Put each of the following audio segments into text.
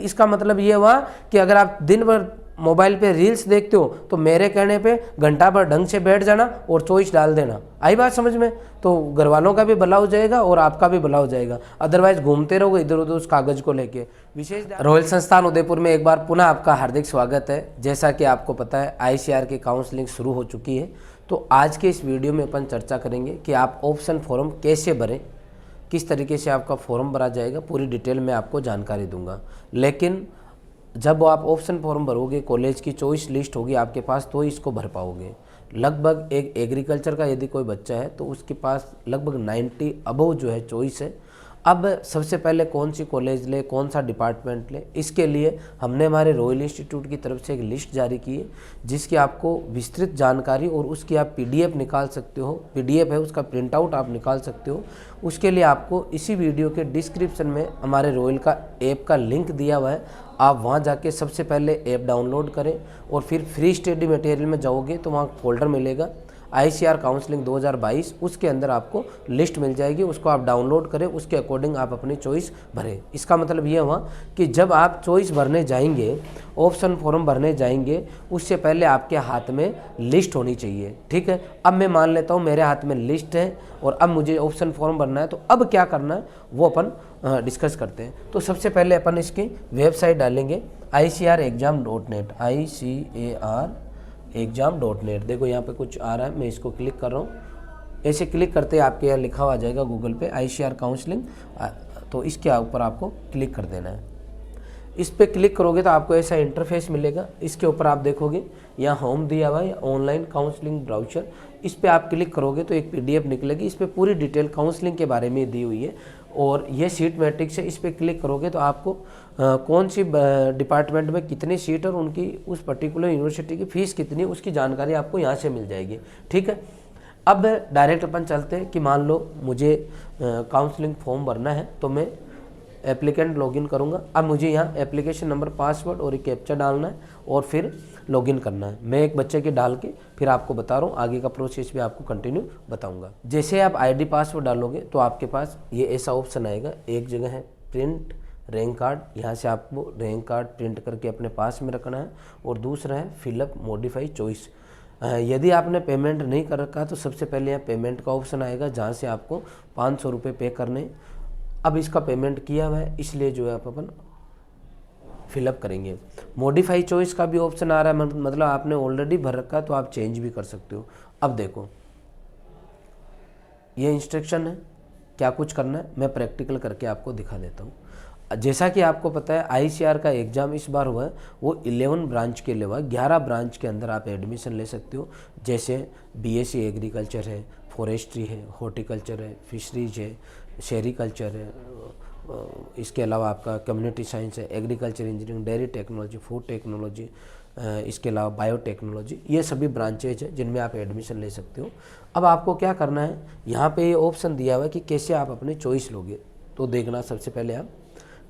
इसका मतलब ये हुआ कि अगर आप दिन भर मोबाइल पे रील्स देखते हो तो मेरे कहने पे घंटा भर ढंग से बैठ जाना और चॉइस डाल देना। आई बात समझ में? तो घर वालों का भी भला हो जाएगा और आपका भी भला हो जाएगा। अदरवाइज घूमते रहोगे इधर उधर उस कागज को लेके। विशेष रॉयल संस्थान उदयपुर में एक बार पुनः आपका हार्दिक स्वागत है। जैसा कि आपको पता है ICAR की काउंसलिंग शुरू हो चुकी है। तो आज के इस वीडियो में अपन चर्चा करेंगे कि आप ऑप्शन फॉर्म कैसे भरें, किस तरीके से आपका फॉर्म भरा जाएगा, पूरी डिटेल में आपको जानकारी दूंगा। लेकिन जब आप ऑप्शन फॉर्म भरोगे, कॉलेज की चॉइस लिस्ट होगी आपके पास, तो इसको भर पाओगे। लगभग एक एग्रीकल्चर का यदि कोई बच्चा है तो उसके पास लगभग 90 अबव जो है चॉइस है। अब सबसे पहले कौन सी कॉलेज ले, कौन सा डिपार्टमेंट ले, इसके लिए हमने हमारे रॉयल इंस्टीट्यूट की तरफ से एक लिस्ट जारी की है जिसकी आपको विस्तृत जानकारी और उसकी आप PDF निकाल सकते हो। PDF है, उसका प्रिंट आउट आप निकाल सकते हो। उसके लिए आपको इसी वीडियो के डिस्क्रिप्शन में हमारे रॉयल का ऐप का लिंक दिया हुआ है। आप वहाँ जाके सबसे पहले ऐप डाउनलोड करें और फिर फ्री स्टडी मटेरियल में जाओगे तो वहाँ फोल्डर मिलेगा ICAR काउंसलिंग 2022। उसके अंदर आपको लिस्ट मिल जाएगी, उसको आप डाउनलोड करें, उसके अकॉर्डिंग आप अपनी चॉइस भरें। इसका मतलब ये हुआ कि जब आप चॉइस भरने जाएंगे, ऑप्शन फॉर्म भरने जाएंगे, उससे पहले आपके हाथ में लिस्ट होनी चाहिए। ठीक है, अब मैं मान लेता हूँ मेरे हाथ में लिस्ट है और अब मुझे ऑप्शन फॉर्म भरना है, तो अब क्या करना है वो अपन डिस्कस करते हैं। तो सबसे पहले अपन इसकी वेबसाइट डालेंगे ICARexam.net, ICARexam.net। देखो यहाँ पे कुछ आ रहा है, मैं इसको क्लिक कर रहा हूँ। ऐसे क्लिक करते ही आपके यहाँ लिखा हुआ जाएगा गूगल पे ICAR काउंसलिंग, तो इसके ऊपर आपको क्लिक कर देना है। इस पर क्लिक करोगे तो आपको ऐसा इंटरफेस मिलेगा। इसके ऊपर आप देखोगे यहाँ होम दिया हुआ है, ऑनलाइन काउंसलिंग ब्राउचर। इस पर आप क्लिक करोगे तो एक PDF निकलेगी, इस पर पूरी डिटेल काउंसलिंग के बारे में दी हुई है। और ये सीट मैट्रिक्स है, इस पर क्लिक करोगे तो आपको कौन सी डिपार्टमेंट में कितनी सीट और उनकी उस पर्टिकुलर यूनिवर्सिटी की फ़ीस कितनी है उसकी जानकारी आपको यहाँ से मिल जाएगी। ठीक है, अब डायरेक्ट अपन चलते हैं कि मान लो मुझे काउंसलिंग फॉर्म भरना है तो मैं एप्लीकेंट लॉगिन करूंगा। अब मुझे यहाँ एप्लीकेशन नंबर, पासवर्ड और एक कैप्चा डालना है और फिर लॉगिन करना है। मैं एक बच्चे के डाल के फिर आपको बता रहा हूँ, आगे का प्रोसेस भी आपको कंटिन्यू बताऊंगा। जैसे आप ID पासवर्ड डालोगे तो आपके पास ये ऐसा ऑप्शन आएगा। एक जगह है प्रिंट रैंक कार्ड, यहाँ से आपको रैंक कार्ड प्रिंट करके अपने पास में रखना है। और दूसरा है फिलअप मॉडिफाई चॉइस। यदि आपने पेमेंट नहीं कर रखा तो सबसे पहले यहाँ पेमेंट का ऑप्शन आएगा जहाँ से आपको 500 रुपये पे करने। अब इसका पेमेंट किया हुआ है इसलिए जो है आप अपन फिलअप करेंगे। मॉडिफाई चॉइस का भी ऑप्शन आ रहा है, मतलब आपने ऑलरेडी भर रखा है तो आप चेंज भी कर सकते हो। अब देखो ये इंस्ट्रक्शन है, क्या कुछ करना है मैं प्रैक्टिकल करके आपको दिखा देता हूँ। जैसा कि आपको पता है ICAR का एग्ज़ाम इस बार हुआ है वो 11 ब्रांच के लिए हुआ। 11 ब्रांच के अंदर आप एडमिशन ले सकते हो। जैसे BSc एग्रीकल्चर है, फॉरेस्ट्री है, हॉर्टिकल्चर है, फिशरीज है, सेरीकल्चर है, इसके अलावा आपका कम्युनिटी साइंस है, agriculture engineering, dairy technology, food technology, इसके अलावा बायोटेक्नोलॉजी, ये सभी ब्रांचेज हैं जिनमें आप एडमिशन ले सकते हो। अब आपको क्या करना है, यहाँ पे ये ऑप्शन दिया हुआ है कि कैसे आप अपनी चॉइस लोगे। तो देखना, सबसे पहले आप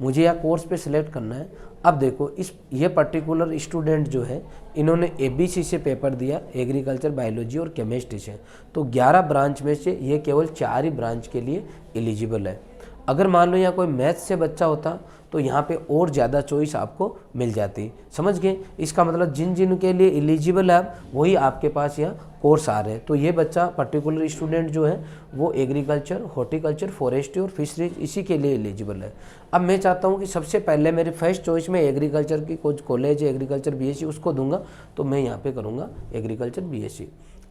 मुझे यहाँ कोर्स पे सिलेक्ट करना है। अब देखो ये पर्टिकुलर स्टूडेंट जो है इन्होंने ABC से पेपर दिया, एग्रीकल्चर, बायोलॉजी और केमिस्ट्री से। तो 11 ब्रांच में से ये केवल 4 ही ब्रांच के लिए एलिजिबल है। अगर मान लो यहाँ कोई मैथ्स से बच्चा होता तो यहाँ पे और ज़्यादा चॉइस आपको मिल जाती। समझ गए? इसका मतलब जिन जिन के लिए एलिजिबल है वही आपके पास यहाँ कोर्स आ रहे हैं। तो ये बच्चा पर्टिकुलर स्टूडेंट जो है वो एग्रीकल्चर, हॉर्टिकल्चर, फॉरेस्ट्री और फिशरीज इसी के लिए एलिजिबल है। अब मैं चाहता हूँ कि सबसे पहले मेरी फर्स्ट चॉइस में एग्रीकल्चर की कुछ कॉलेज है, एग्रीकल्चर BSc, उसको दूंगा। तो मैं यहाँ पे करूँगा एग्रीकल्चर BSc।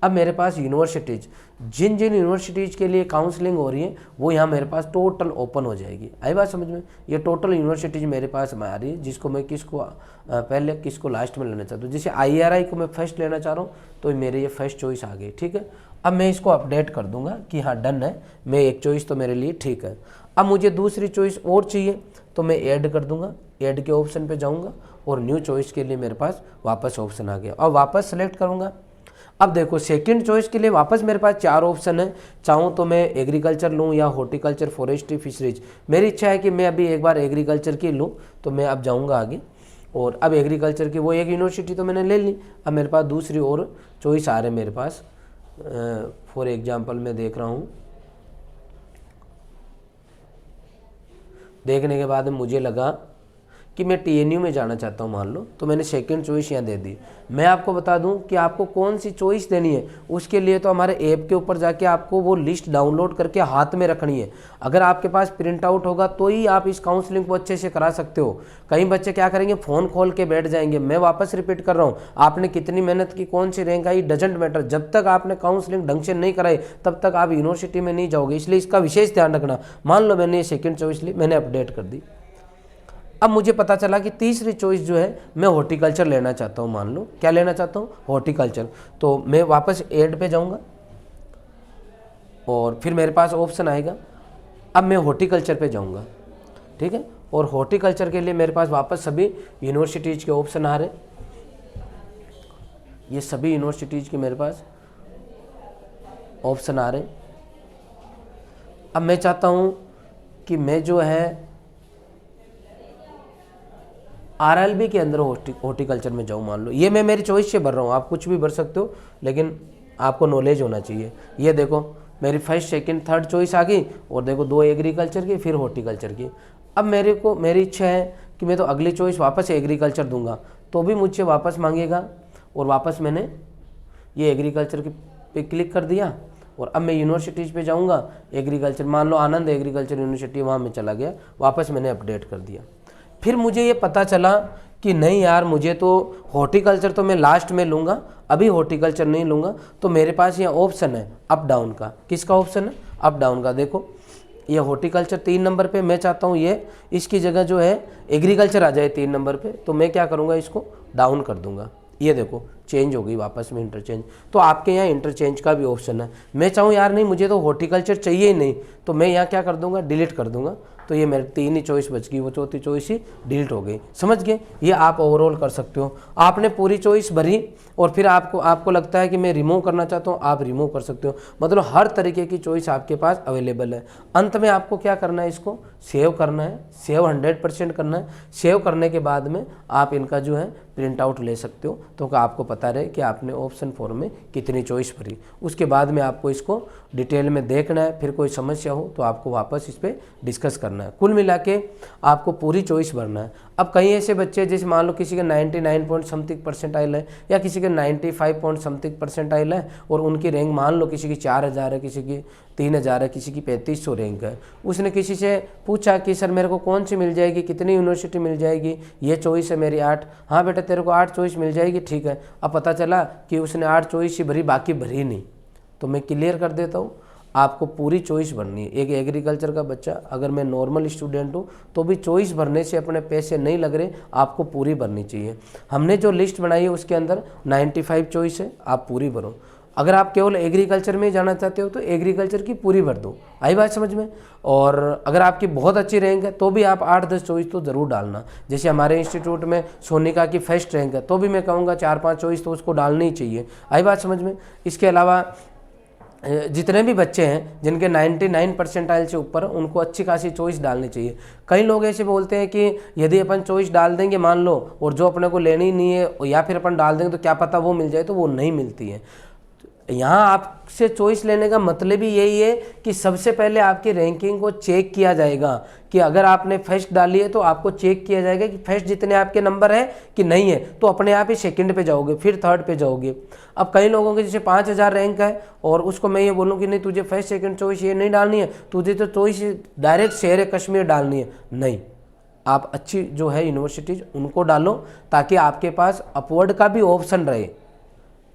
अब मेरे पास यूनिवर्सिटीज़, जिन जिन यूनिवर्सिटीज़ के लिए काउंसलिंग हो रही है वो यहाँ मेरे पास टोटल ओपन हो जाएगी। आई बात समझ में? ये टोटल यूनिवर्सिटीज़ मेरे पास आ रही है जिसको मैं किसको पहले किसको लास्ट में लेना चाहता हूँ। जैसे IRI को मैं फर्स्ट लेना चाह रहा हूँ तो मेरे ये फर्स्ट चॉइस आ गई। ठीक है, अब मैं इसको अपडेट कर दूंगा कि हाँ डन है, मैं एक चॉइस तो मेरे लिए ठीक है। अब मुझे दूसरी चॉइस और चाहिए तो मैं ऐड कर दूंगा, ऐड के ऑप्शन पे जाऊँगा और न्यू चॉइस के लिए मेरे पास वापस ऑप्शन आ गया और वापस सेलेक्ट करूँगा। अब देखो सेकंड चॉइस के लिए वापस मेरे पास 4 ऑप्शन है। चाहूँ तो मैं एग्रीकल्चर लूँ या हॉर्टिकल्चर, फॉरेस्ट्री, फिशरीज। मेरी इच्छा है कि मैं अभी एक बार एग्रीकल्चर की लूँ, तो मैं अब जाऊँगा आगे। और अब एग्रीकल्चर की वो एक यूनिवर्सिटी तो मैंने ले ली। अब मेरे पास दूसरी और चॉइस आ रहे हैं मेरे पास। फॉर एग्जाम्पल मैं देख रहा हूँ, देखने के बाद मुझे लगा कि मैं टीएनयू में जाना चाहता हूँ मान लो, तो मैंने सेकंड चॉइस यहाँ दे दी। मैं आपको बता दूं कि आपको कौन सी चॉइस देनी है, उसके लिए तो हमारे ऐप के ऊपर जाके आपको वो लिस्ट डाउनलोड करके हाथ में रखनी है। अगर आपके पास प्रिंट आउट होगा तो ही आप इस काउंसलिंग को अच्छे से करा सकते हो। कई बच्चे क्या करेंगे, फ़ोन खोल के बैठ जाएंगे। मैं वापस रिपीट कर रहा हूँ, आपने कितनी मेहनत की, कौन सी रैंक आई, डजेंट मैटर। जब तक आपने काउंसलिंग ढंग से नहीं कराई तब तक आप यूनिवर्सिटी में नहीं जाओगे, इसलिए इसका विशेष ध्यान रखना। मान लो मैंने ये सेकेंड चॉइस ली, मैंने अपडेट कर दी। अब मुझे पता चला कि तीसरी चॉइस जो है मैं हॉर्टिकल्चर लेना चाहता हूँ। मान लो क्या लेना चाहता हूँ, हॉर्टिकल्चर। तो मैं वापस ऐड पे जाऊँगा और फिर मेरे पास ऑप्शन आएगा। अब मैं हॉर्टिकल्चर पे जाऊँगा, ठीक है। और हॉर्टिकल्चर के लिए मेरे पास वापस सभी यूनिवर्सिटीज़ के ऑप्शन आ रहे। ये सभी यूनिवर्सिटीज़ के मेरे पास ऑप्शन आ रहे। अब मैं चाहता हूँ कि मैं जो है आरएलबी के अंदर हॉर्टिकल्चर में जाऊँ। मान लो ये मैं मेरी चॉइस से भर रहा हूँ, आप कुछ भी भर सकते हो, लेकिन आपको नॉलेज होना चाहिए। ये देखो मेरी फर्स्ट सेकंड थर्ड चॉइस आ गई, और देखो 2 एग्रीकल्चर की, फिर हॉर्टिकल्चर की। अब मेरी इच्छा है कि मैं तो अगली चॉइस वापस एग्रीकल्चर दूंगा, तो भी मुझसे वापस मांगेगा। और वापस मैंने ये एग्रीकल्चर पे क्लिक कर दिया, और अब मैं यूनिवर्सिटीज़ पे जाऊंगा। एग्रीकल्चर, मान लो आनंद एग्रीकल्चर यूनिवर्सिटी, वहाँ मैं चला गया, वापस मैंने अपडेट कर दिया। फिर मुझे ये पता चला कि नहीं यार, मुझे तो हॉर्टिकल्चर तो मैं लास्ट में लूँगा, अभी हॉर्टिकल्चर नहीं लूँगा। तो मेरे पास यहाँ ऑप्शन है अप डाउन का। किसका ऑप्शन है? अप डाउन का। देखो ये हॉर्टिकल्चर 3 नंबर पे, मैं चाहता हूँ ये इसकी जगह जो है एग्रीकल्चर आ जाए 3 नंबर पे। तो मैं क्या करूँगा, इसको डाउन कर दूँगा। ये देखो चेंज हो गई वापस में इंटरचेंज। तो आपके यहाँ इंटरचेंज का भी ऑप्शन है। मैं चाहूँ यार नहीं, मुझे तो हॉर्टिकल्चर चाहिए ही नहीं, तो मैं यहाँ क्या कर दूँगा, डिलीट कर दूँगा। तो ये मेरे 3 ही चॉइस बच गई, वो चौथी चॉइस ही डिलीट हो गई। समझ गए? ये आप ओवरऑल कर सकते हो। आपने पूरी चॉइस भरी और फिर आपको लगता है कि मैं रिमूव करना चाहता हूँ, आप रिमूव कर सकते हो। मतलब हर तरीके की चॉइस आपके पास अवेलेबल है। अंत में आपको क्या करना है, इसको सेव करना है, सेव 100% करना है। सेव करने के बाद में आप इनका जो है प्रिंट आउट ले सकते हो, तो आपको पता रहे कि आपने ऑप्शन 4 में कितनी चॉइस भरी। उसके बाद में आपको इसको डिटेल में देखना है, फिर कोई समस्या हो तो आपको वापस इस पर डिस्कस करना है। कुल मिला के आपको पूरी चॉइस भरना है। अब कई ऐसे बच्चे, जैसे मान लो किसी के 99 पॉइंट समथिंग परसेंटाइल है, या किसी के 95 पॉइंट समथिंग परसेंटाइल है, और उनकी रैंक मान लो किसी की 4000 है, किसी की 3000 है, किसी की 3500 रैंक है। उसने किसी से पूछा कि सर मेरे को कौन सी मिल जाएगी, कितनी यूनिवर्सिटी मिल जाएगी, ये चॉइस है मेरी 8। हाँ बेटा तेरे को 8 चॉइस मिल जाएगी, ठीक है। अब पता चला कि उसने 8 चॉइस ही भरी, बाकी भरी नहीं। तो मैं क्लियर कर देता हूँ, आपको पूरी चॉइस भरनी है। एक एग्रीकल्चर का बच्चा, अगर मैं नॉर्मल स्टूडेंट हूँ तो भी चॉइस भरने से अपने पैसे नहीं लग रहे, आपको पूरी भरनी चाहिए। हमने जो लिस्ट बनाई है उसके अंदर 95 चॉइस है, आप पूरी भरो। अगर आप केवल एग्रीकल्चर में जाना चाहते हो तो एग्रीकल्चर की पूरी भर दो। आई बात समझ में? और अगर आपकी बहुत अच्छी रैंक है तो भी आप 8-10 चॉइस तो ज़रूर डालना। जैसे हमारे इंस्टीट्यूट में सोनिका की फर्स्ट रैंक है, तो भी मैं कहूँगा 4-5 चॉइस तो उसको डालनी ही चाहिए। आई बात समझ में? इसके अलावा जितने भी बच्चे हैं जिनके 99 परसेंटाइल से ऊपर, उनको अच्छी खासी चॉइस डालनी चाहिए। कई लोग ऐसे बोलते हैं कि यदि अपन चॉइस डाल देंगे मान लो, और जो अपने को लेनी नहीं है, या फिर अपन डाल देंगे तो क्या पता वो मिल जाए, तो वो नहीं मिलती है। यहाँ आपसे चॉइस लेने का मतलब ही यही है कि सबसे पहले आपकी रैंकिंग को चेक किया जाएगा, कि अगर आपने फर्स्ट डाली है तो आपको चेक किया जाएगा कि फर्स्ट जितने आपके नंबर है कि नहीं है, तो अपने आप ही सेकंड पे जाओगे, फिर थर्ड पे जाओगे। अब कई लोगों के जैसे 5000 रैंक है, और उसको मैं ये बोलूँ कि नहीं तुझे फर्स्ट सेकंड चॉइस ये नहीं डालनी है, तुझे तो चॉइस डायरेक्ट शेर कश्मीर डालनी है, नहीं। आप अच्छी जो है यूनिवर्सिटीज़ उनको डालो, ताकि आपके पास अपवर्ड का भी ऑप्शन रहे।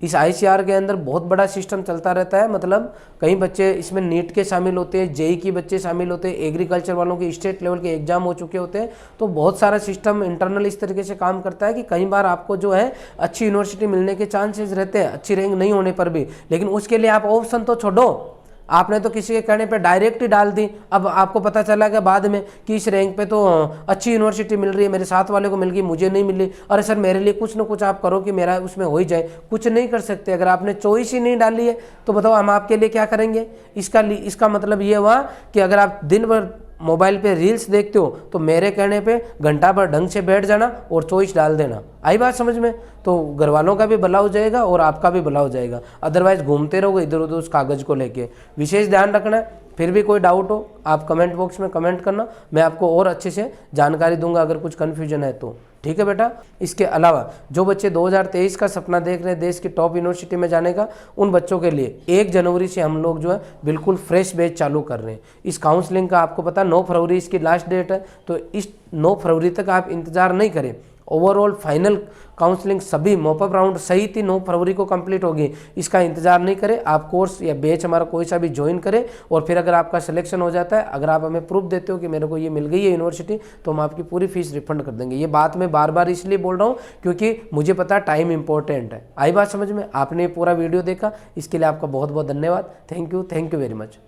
इस आईसीआर के अंदर बहुत बड़ा सिस्टम चलता रहता है। मतलब कई बच्चे इसमें नीट के शामिल होते हैं, जेई की बच्चे शामिल होते हैं, एग्रीकल्चर वालों के स्टेट लेवल के एग्जाम हो चुके होते हैं। तो बहुत सारा सिस्टम इंटरनल इस तरीके से काम करता है कि कई बार आपको जो है अच्छी यूनिवर्सिटी मिलने के चांसेस रहते हैं, अच्छी रैंक नहीं होने पर भी। लेकिन उसके लिए आप ऑप्शन तो छोड़ो, आपने तो किसी के कहने पे डायरेक्ट ही डाल दी। अब आपको पता चला कि बाद में कि इस रैंक पे तो अच्छी यूनिवर्सिटी मिल रही है, मेरे साथ वाले को मिल गई, मुझे नहीं मिली। अरे सर मेरे लिए कुछ ना कुछ आप करो कि मेरा उसमें हो ही जाए। कुछ नहीं कर सकते। अगर आपने चॉइस ही नहीं डाली है तो बताओ हम आपके लिए क्या करेंगे? इसका मतलब ये हुआ कि अगर आप दिन भर मोबाइल पे रील्स देखते हो तो मेरे कहने पे घंटा भर ढंग से बैठ जाना और चॉइस डाल देना। आई बात समझ में? तो घर वालों का भी भला हो जाएगा और आपका भी भला हो जाएगा। अदरवाइज घूमते रहोगे इधर उधर उस कागज़ को लेके। विशेष ध्यान रखना है। फिर भी कोई डाउट हो आप कमेंट बॉक्स में कमेंट करना, मैं आपको और अच्छे से जानकारी दूंगा अगर कुछ कन्फ्यूजन है तो। ठीक है बेटा। इसके अलावा जो बच्चे 2023 का सपना देख रहे हैं देश की टॉप यूनिवर्सिटी में जाने का, उन बच्चों के लिए 1 जनवरी से हम लोग जो है बिल्कुल फ्रेश बैच चालू कर रहे हैं। इस काउंसलिंग का आपको पता 9 फरवरी इसकी लास्ट डेट है, तो इस 9 फरवरी तक आप इंतजार नहीं करें। ओवरऑल फाइनल काउंसलिंग सभी मॉपअप राउंड सहित ही 9 फरवरी को कंप्लीट होगी। इसका इंतजार नहीं करें, आप कोर्स या बैच हमारा कोई सा भी ज्वाइन करें, और फिर अगर आपका सिलेक्शन हो जाता है, अगर आप हमें प्रूफ देते हो कि मेरे को ये मिल गई है यूनिवर्सिटी, तो हम आपकी पूरी फीस रिफंड कर देंगे। ये बात मैं बार बार इसलिए बोल रहा हूँ क्योंकि मुझे पता है टाइम इंपॉर्टेंट है। आई बात समझ में? आपने पूरा वीडियो देखा, इसके लिए आपका बहुत बहुत धन्यवाद। Thank you very much.